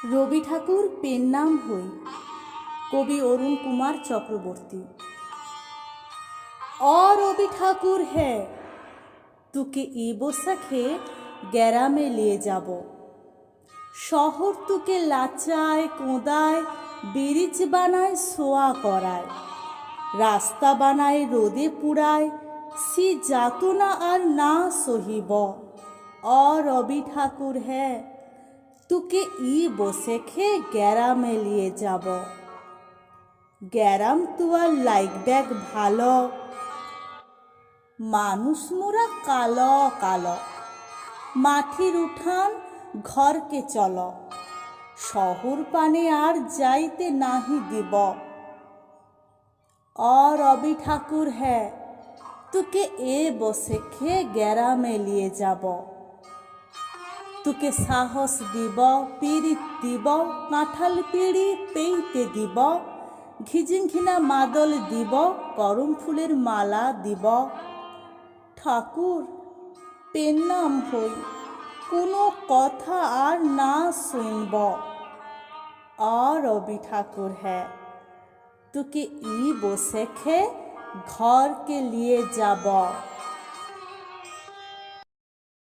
Rabi Thakur pen নাম হই। কবি অরুণ কুমার চক্রবর্তী। অ রবি ঠাকুর है तुके ई বৈশাখে গ্যারামে লিয়ে যাব। শহর তুকে লাচায় কোদায়, ব্রিজ বানায় সোয়া করায়, রাস্তা বানায় রোদে পুড়ায়, সে যাতনা আর না সহিব। অ রবি ঠাকুর है तुके ई বৈশাখে গ্যারামে লিয়ে যাব। গ্যারাম তুয়ার লাইক ব্যাগ ভালো, মানুষ মোরা কালো কালো, মাটির উঠান ঘরকে চল, শহর পানে আর যাইতে নাহি দিব। অ রবি ঠাকুর है तुके ए বৈশাখে গ্যারামে লিয়ে যাব। तुके সাহস দিব, পিরিত দিব, কাঁঠাল পিড়ি পেইতে দিব, ঘিজিংঘিনা মাদল দিব, করম ফুলের মালা দিব। ঠাকুর পেন নাম হই, কোনো কথা আর না শুনব। অ রবি ঠাকুর है तुके ई বৈশাখে ঘরকে লিয়ে যাব।